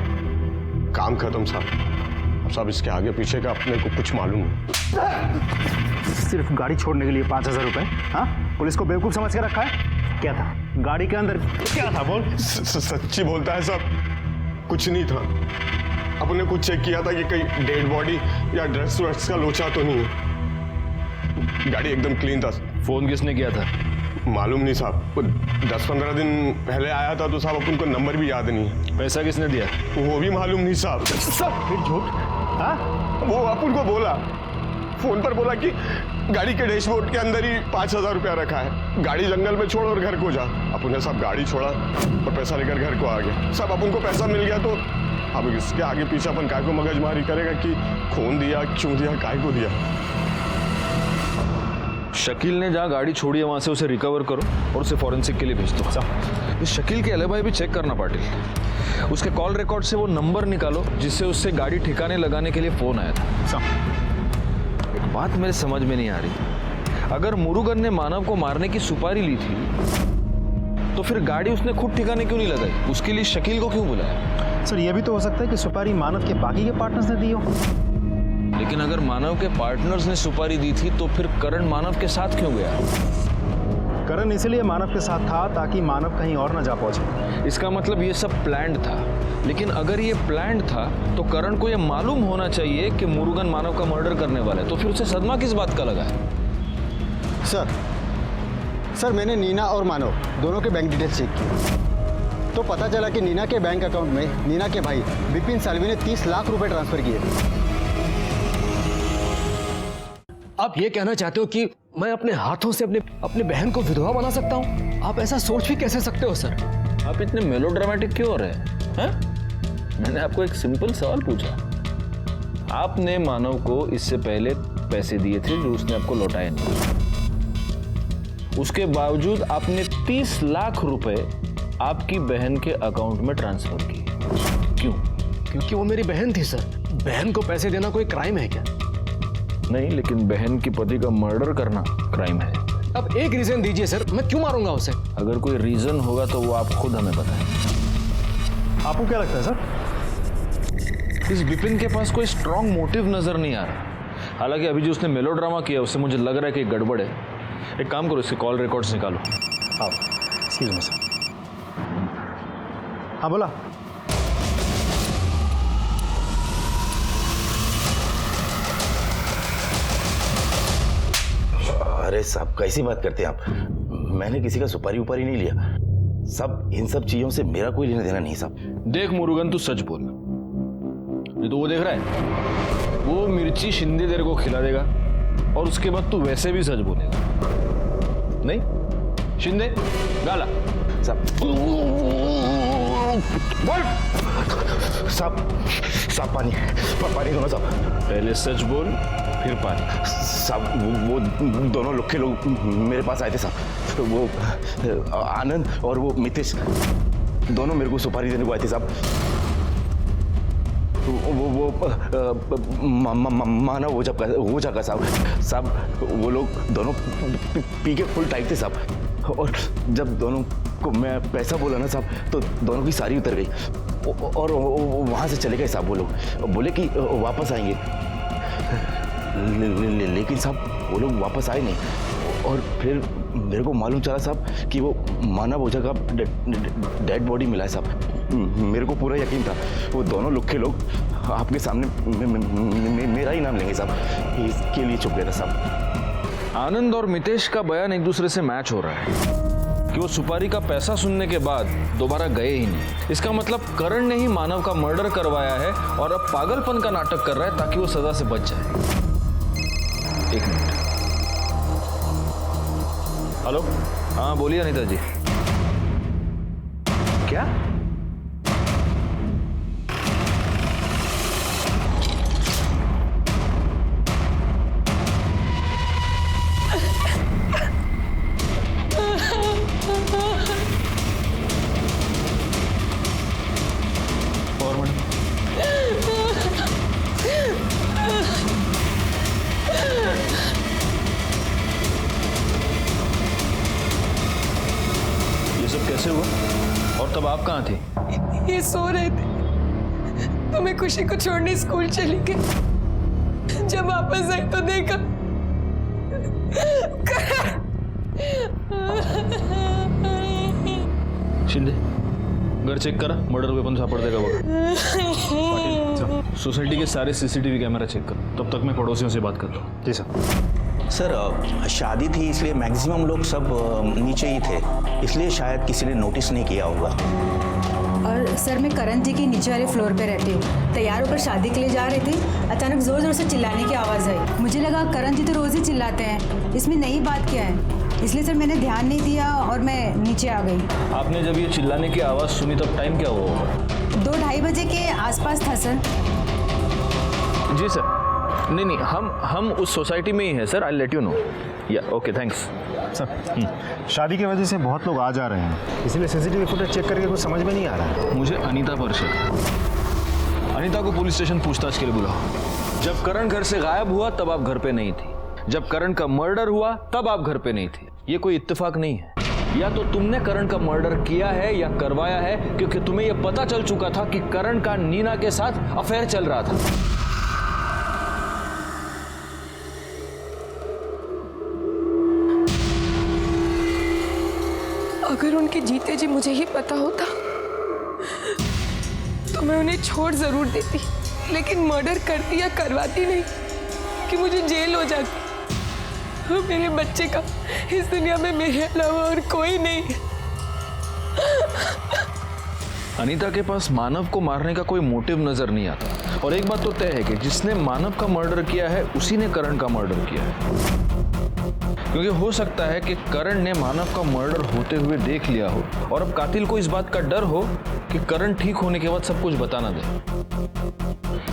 काम खत्म साहब। अब सब इसके आगे पीछे का अपने को कुछ मालूम नहीं। सिर्फ गाड़ी छोड़ने के लिए 5,000 रुपये? हाँ, पुलिस को बेवकूफ़ समझ के रखा है? क्या था गाड़ी के अंदर? क्या था बोल? सच्ची बोलता है साहब, कुछ नहीं था। अपने कुछ चेक किया था कि कहीं डेड बॉडी या ड्रग्स व्रग्स का लोचा तो नहीं है। गाड़ी एकदम क्लीन था। फोन किसने किया था? मालूम नहीं साहब, 10-15 दिन पहले आया था तो साहब अपन को नंबर भी याद नहीं है। पैसा किसने दिया? वो भी मालूम नहीं साहब। फिर झूठ? हाँ, वो अपन को बोला, फोन पर बोला कि गाड़ी के डैशबोर्ड के अंदर ही 5,000 रुपया रखा है, गाड़ी जंगल में छोड़ और घर को जा। अपन ने सब गाड़ी छोड़ा और पैसा लेकर घर को आ गया। सब अपन को पैसा मिल गया तो अब इसके आगे पीछे अपन काय को मगजमारी करेगा कि खून दिया, क्यों दिया, काय को दिया। शकील ने जहाँ गाड़ी छोड़ी है वहां से उसे रिकवर करो और उसे फॉरेंसिक के लिए भेज दो। इस शकील के एलिबाई भी चेक करना पाटिल। उसके कॉल रिकॉर्ड से वो नंबर निकालो जिससे उससे गाड़ी ठिकाने लगाने के लिए फोन आया था। एक बात मेरे समझ में नहीं आ रही, अगर मुरुगन ने मानव को मारने की सुपारी ली थी तो फिर गाड़ी उसने खुद ठिकाने क्यों नहीं लगाई? उसके लिए शकील को क्यों बुलाया? सर ये भी तो हो सकता है कि सुपारी मानव के बाकी के पार्टनर्स ने दी हो। लेकिन अगर मानव के पार्टनर्स ने सुपारी दी थी तो फिर करण मानव के साथ क्यों गया? करण इसलिए मानव के साथ था ताकि मानव कहीं और न जा पहुंचे। इसका मतलब ये सब प्लान्ड था। लेकिन अगर ये प्लान्ड था तो करण को ये मालूम होना चाहिए कि मुरुगन मानव का मर्डर करने वाला है, तो फिर उसे सदमा किस बात का लगा है? सर मैंने नीना और मानव दोनों के बैंक डिटेल्स चेक किए तो पता चला कि नीना के बैंक अकाउंट में नीना के भाई विपिन सालवी ने 30 लाख रुपए ट्रांसफर किए थे। आप ये कहना चाहते हो कि मैं अपने हाथों से अपने बहन को विधवा बना सकता हूँ? आप ऐसा सोच भी कैसे सकते हो सर? आप इतने मेलोड्रामेटिक क्यों हो रहे हैं? मैंने आपको एक सिंपल सवाल पूछा। आपने मानव को इससे पहले पैसे दिए थे जो उसने आपको लौटाए नहीं। उसके बावजूद आपने 30 लाख रुपए आपकी बहन के अकाउंट में ट्रांसफर किए। क्यों? क्योंकि वो मेरी बहन थी सर। बहन को पैसे देना कोई क्राइम है क्या? नहीं, लेकिन बहन की पति का मर्डर करना क्राइम है। अब एक रीजन दीजिए सर, मैं क्यों मारूंगा उसे? अगर कोई रीजन होगा तो वो आप खुद हमें बताएं। आपको क्या लगता है सर? इस विपिन के पास कोई स्ट्रॉन्ग मोटिव नजर नहीं आ रहा। हालांकि अभी जो उसने मेलोड्रामा किया उससे मुझे लग रहा है कि गड़बड़ है। एक काम करो, इसके कॉल रिकॉर्ड्स निकालो। हाँ, एक्सक्यूज मी सर। हाँ बोला। अरे साहब कैसी बात करते हैं आप? मैंने किसी का सुपारी उपारी नहीं लिया साहब। इन सब चीजों से मेरा कोई लेना देना नहीं साहब। देख मुरुगन, तू सच बोल। ये तो वो देख रहा है, वो मिर्ची शिंदे तेरे को खिला देगा और उसके बाद तू वैसे भी सच बोलेगा। नहीं शिंदे गाला साहब। बोल साहब। पानी दो ना साहब। पहले सच बोल फिर पानी। साहब वो दोनों लोग के लोग मेरे पास आए थे साहब। वो आनंद और वो मितेश दोनों मेरे को सुपारी देने को आए थे साहब। वो मानव ओझा का साहब वो लोग दोनों पी के फुल टाइट थे साहब। और जब दोनों को मैं पैसा बोला ना साहब तो दोनों की सारी उतर गई और वहाँ से चले गए साहब। वो लोग बोले कि वापस आएंगे, लेकिन साहब वो लोग वापस आए नहीं। और फिर मेरे को मालूम चला साहब कि वो मानव ओझा का डेड बॉडी मिला है साहब। मेरे को पूरा यकीन था वो दोनों लोग के लोग आपके सामने मेरा ही नाम लेंगे साहब। इसके लिए चुप गया था साहब। आनंद और मितेश का बयान एक दूसरे से मैच हो रहा है कि वो सुपारी का पैसा सुनने के बाद दोबारा गए ही नहीं। इसका मतलब करण ने ही मानव का मर्डर करवाया है और अब पागलपन का नाटक कर रहा है ताकि वो सजा से बच जाए। एक मिनट। हेलो, हाँ बोलिए अनीता जी। क्या? कैसे हुआ और तब आप कहाँ थे? ये सो रहे थे तो मैं खुशी को छोड़ने स्कूल चली गई। जब वापस आई तो देखा शिंदे घर चेक करा, मर्डर वेपन सापड़ देगा वो। पाटिल सोसाइटी के सारे सीसीटीवी कैमरा चेक करो, तब तक मैं पड़ोसियों से बात करता हूँ। जी सर। सर शादी थी इसलिए मैक्सिमम लोग सब नीचे ही थे, इसलिए शायद किसी ने नोटिस नहीं किया होगा। और सर मैं करण जी के नीचे वाले फ्लोर पे रहती हूँ। तैयार होकर शादी के लिए जा रही थी, अचानक जोर जोर से चिल्लाने की आवाज़ आई। मुझे लगा करण जी तो रोज़ ही चिल्लाते हैं, इसमें नई बात क्या है, इसलिए सर मैंने ध्यान नहीं दिया और मैं नीचे आ गई। आपने जब ये चिल्लाने की आवाज़ सुनी तब टाइम क्या हुआ होगा? 2-2:30 बजे के आसपास था सर। जी सर। नहीं, हम उस सोसाइटी में ही हैं sir. I let you know. या ओके, थैंक्स सर। शादी की वजह से बहुत लोग आ जा रहे हैं, इसलिए सीसीटीवी फुटेज चेक करके कुछ समझ में नहीं आ रहा है। मुझे अनीता पर शक है। अनीता को पुलिस स्टेशन पूछताछ के लिए बुलाओ। जब करण घर से गायब हुआ तब आप घर पे नहीं थी, जब करण का मर्डर हुआ तब आप घर पे नहीं थी। ये कोई इत्तेफाक नहीं है। या तो तुमने करण का मर्डर किया है या करवाया है, क्योंकि तुम्हें यह पता चल चुका था कि करण का नीना के साथ अफेयर चल रहा था। अगर उनके जीते जी मुझे ही पता होता तो मैं उन्हें छोड़ जरूर देती, लेकिन मर्डर करती या करवाती नहीं कि मुझे जेल हो जाती। और मेरे बच्चे का इस दुनिया में मेरे अलावा और कोई नहीं। अनीता के पास मानव को मारने का कोई मोटिव नजर नहीं आता। और एक बात तो तय है कि जिसने मानव का मर्डर किया है उसी ने करण का मर्डर किया है। क्योंकि हो सकता है कि करण ने मानव का मर्डर होते हुए देख लिया हो और अब कातिल को इस बात का डर हो कि करण ठीक होने के बाद सब कुछ बता ना दे।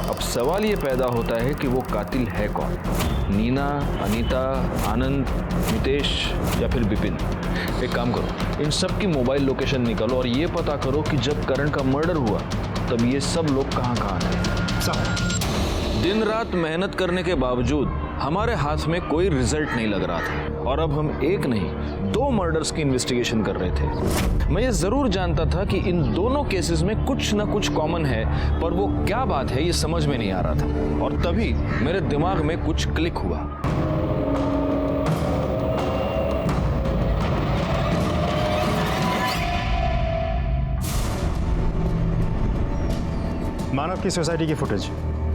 अब सवाल ये पैदा होता है कि वो कातिल है कौन? नीना, अनीता, आनंद, मितेश या फिर विपिन? एक काम करो, इन सब की मोबाइल लोकेशन निकालो और ये पता करो कि जब करण का मर्डर हुआ तब ये सब लोग कहाँ थे। सब दिन रात मेहनत करने के बावजूद हमारे हाथ में कोई रिजल्ट नहीं लग रहा था और अब हम एक नहीं 2 मर्डर्स की इन्वेस्टिगेशन कर रहे थे। मैं ये जरूर जानता था कि इन दोनों केसेस में कुछ ना कुछ कॉमन है, पर वो क्या बात है ये समझ में नहीं आ रहा था। और तभी मेरे दिमाग में कुछ क्लिक हुआ। मानव की सोसाइटी की फुटेज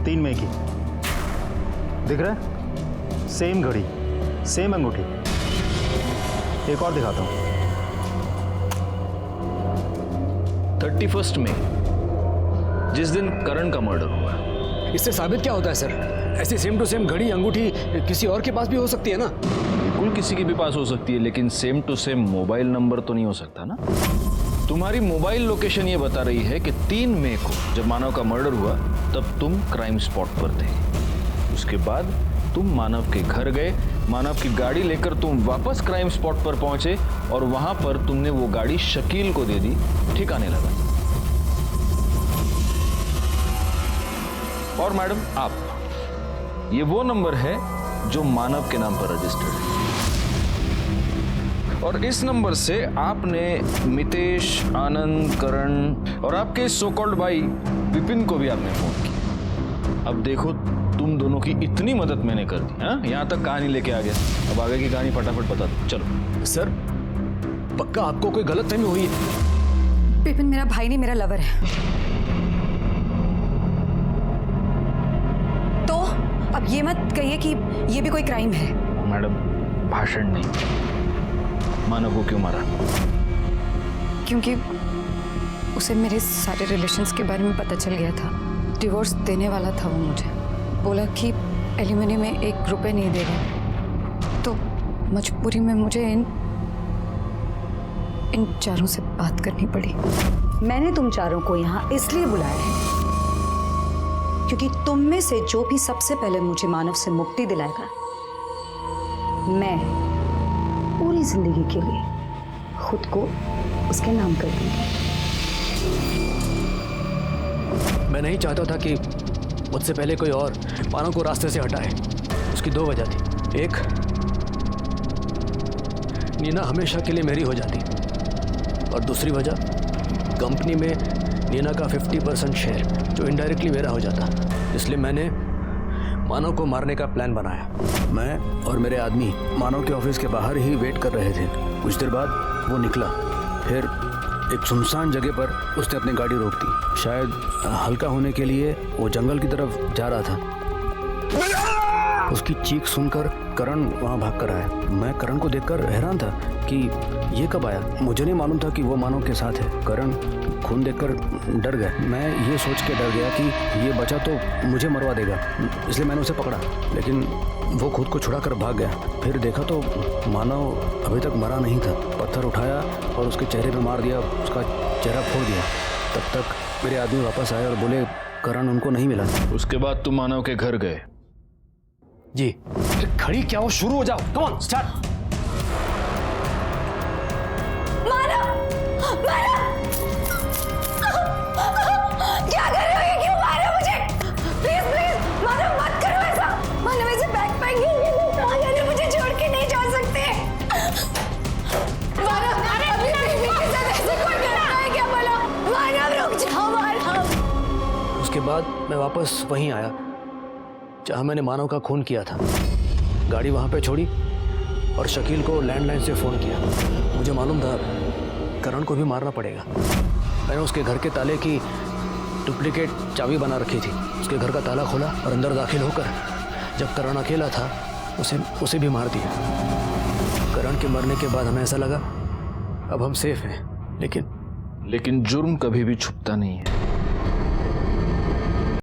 3 मई की दिख रहा है? सेम घड़ी, सेम अंगूठी। एक और दिखाता हूं। 31 मई, जिस दिन करण का मर्डर हुआ। इससे साबित क्या होता है सर? ऐसी सेम टू सेम घड़ी अंगूठी किसी और के पास भी हो सकती है ना? बिल्कुल किसी के भी पास हो सकती है, लेकिन same to same mobile number तो नहीं हो सकता ना। तुम्हारी मोबाइल लोकेशन ये बता रही है कि 3 मई को जब मानव का मर्डर हुआ तब तुम क्राइम स्पॉट पर थे। उसके बाद तुम मानव के घर गए, मानव की गाड़ी लेकर तुम वापस क्राइम स्पॉट पर पहुंचे और वहां पर तुमने वो गाड़ी शकील को दे दी। ठिकाने लगा। और मैडम, आप, ये वो नंबर है जो मानव के नाम पर रजिस्टर्ड है और इस नंबर से आपने मितेश, आनंद, करण और आपके सो कॉल्ड भाई विपिन को भी आपने फोन किया। अब देखो, तुम दोनों की इतनी मदद मैंने कर दी। हाँ, यहाँ तक कहानी लेके आ गया। अब आगे की कहानी फटाफट बता दो। चलो। सर, पक्का आपको कोई गलतफहमी हुई है? विपिन मेरा भाई नहीं, मेरा लवर है। तो अब ये मत कहिए कि ये भी कोई क्राइम है। मैडम, भाषण नहीं। मानव को क्यों मारा? क्योंकि उसे मेरे सारे रिलेशंस के बारे में पता चल गया था। डिवोर्स देने वाला था वो मुझे। बोला कि एलिमनी में 1 रुपए नहीं देगा। तो मजबूरी में मुझे इन चारों से बात करनी पड़ी। मैंने तुम चारों को यहाँ इसलिए बुलाया है क्योंकि तुम में से जो भी सबसे पहले मुझे मानव से मुक्ति दिलाएगा, मैं पूरी जिंदगी के लिए खुद को उसके नाम कर दूंगी। मैं नहीं चाहता था कि मुझसे पहले कोई और मानव को रास्ते से हटाए। उसकी 2 वजह थी। एक, नीना हमेशा के लिए मेरी हो जाती, और दूसरी वजह, कंपनी में नीना का 50% शेयर जो इनडायरेक्टली मेरा हो जाता। इसलिए मैंने मानव को मारने का प्लान बनाया। मैं और मेरे आदमी मानव के ऑफिस के बाहर ही वेट कर रहे थे। कुछ देर बाद वो निकला। फिर एक सुनसान जगह पर उसने अपनी गाड़ी रोक दी। शायद हल्का होने के लिए वो जंगल की तरफ जा रहा था। उसकी चीख सुनकर करण वहाँ भाग कर आया। मैं करण को देखकर हैरान था कि ये कब आया। मुझे नहीं मालूम था कि वो मानव के साथ है। करण खून देखकर डर गया। मैं ये सोच के डर गया कि ये बचा तो मुझे मरवा देगा, इसलिए मैंने उसे पकड़ा। लेकिन वो खुद को छुड़ाकर भाग गया। फिर देखा तो मानव अभी तक मरा नहीं था। पत्थर उठाया और उसके चेहरे पे मार दिया, उसका चेहरा फोड़ दिया। तब तक मेरे आदमी वापस आए और बोले करण उनको नहीं मिला। उसके बाद तुम मानव के घर गए? जी। खड़ी क्या हो, शुरू हो जाओ। Come on, start. क्या कर रहे हो? ये क्यों मार रहे हो मुझे? प्लीज प्लीज मानव, मत करो ऐसा। मानव ऐसे बैक पाएंगे, कहाँ जाने, मुझे छोड़ के नहीं जा सकते। मानव, अभी बेबी के साथ ऐसे कोई करता है क्या? बोलो मानव, रुक जाओ मानव। उसके बाद मैं वापस वहीं आया जहाँ मैंने मानव का खून किया था। गाड़ी वहाँ पे छोड़ी और शकील को लैंडलाइन से फ़ोन किया। मुझे मालूम था करण को भी मारना पड़ेगा। मैंने उसके घर के ताले की डुप्लीकेट चाबी बना रखी थी। उसके घर का ताला खोला और अंदर दाखिल होकर जब करण अकेला था उसे भी मार दिया। करण के मरने के बाद हमें ऐसा लगा अब हम सेफ हैं। लेकिन जुर्म कभी भी छुपता नहीं है।